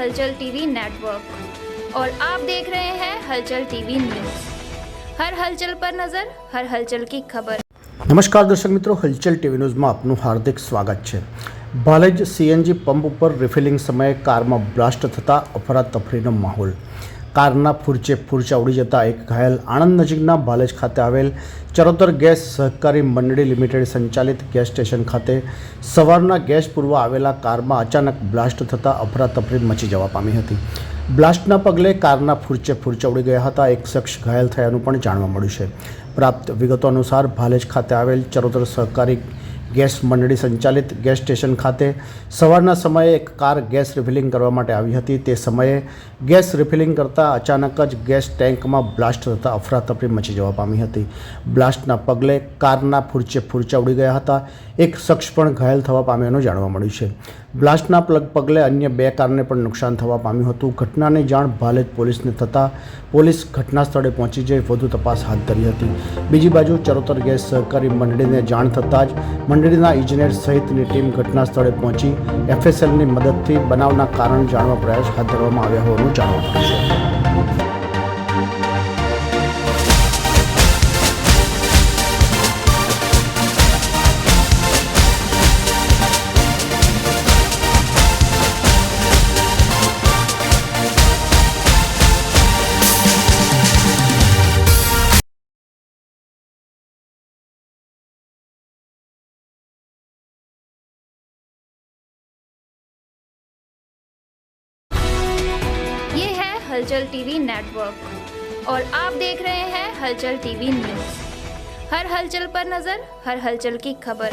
हलचल TV network और आप देख रहे हैं हलचल टीवी न्यूज़। हर हलचल पर नजर, हर हलचल की खबर। नमस्कार दर्शक मित्रों, हलचल टीवी न्यूज़ में आपનું हार्दिक स्वागत છે। ભાલેજ સીએનજી પંપ ઉપર રિફિલિંગ સમયે કારમાં બ્લાસ્ટ થતાં અફરાતફરીનો માહોલ। કારના ફૂરચા ઉડી જતા એક ઘાયલ। આણંદ નજીકના ભાલેજ ખાતે આવેલ ચરોતર ગેસ સહકારી મંડળી લિમિટેડ સંચાલિત ગેસ સ્ટેશન ખાતે સવારના ગેસ પૂરવા આવેલા કારમાં અચાનક બ્લાસ્ટ થતાં અફરાતફરી મચી જવા પામી હતી। બ્લાસ્ટના પગલે કારના ફૂરચા ઉડી ગયા હતા। એક શખ્સ ઘાયલ થયાનું પણ જાણવા મળ્યું છે। પ્રાપ્ત વિગતો અનુસાર ભાલેજ ખાતે આવેલ ચરોતર સહકારી ગેસ મંડળી સંચાલિત ગેસ સ્ટેશન ખાતે સવારના સમયે એક કાર ગેસ રિફિલિંગ કરવા માટે આવી હતી। તે સમયે ગેસ રિફિલિંગ કરતાં અચાનક જ ગેસ ટેન્કમાં બ્લાસ્ટ થતાં અફરાતફરી મચી જવા પામી હતી। બ્લાસ્ટના પગલે કારના ફૂરચા ઉડી ગયા હતા। એક શખ્સ પણ ઘાયલ થવા પામ્યાનું જાણવા મળ્યું છે। બ્લાસ્ટના પગલે અન્ય બે કારને પણ નુકસાન થવા પામ્યું હતું। ઘટનાની જાણ ભાલેજ પોલીસને થતાં પોલીસ ઘટના સ્થળે પહોંચી જઈ વધુ તપાસ હાથ ધરી હતી। બીજી બાજુ ચરોતર ગેસ સહકારી મંડળીને જાણ થતાં જ મંડળીના ઇજનેર સહિતની ટીમ ઘટના સ્થળે પહોંચી એફએસએલની મદદથી બનાવના કારણ જાણવા પ્રયાસ હાથ ધરવામાં આવ્યા હોવાનું જાણવા મળ્યું છે। ये है हलचल टीवी नेटवर्क और आप देख रहे हैं हलचल टीवी न्यूज़। हर हलचल पर नजर, हर हलचल की खबर।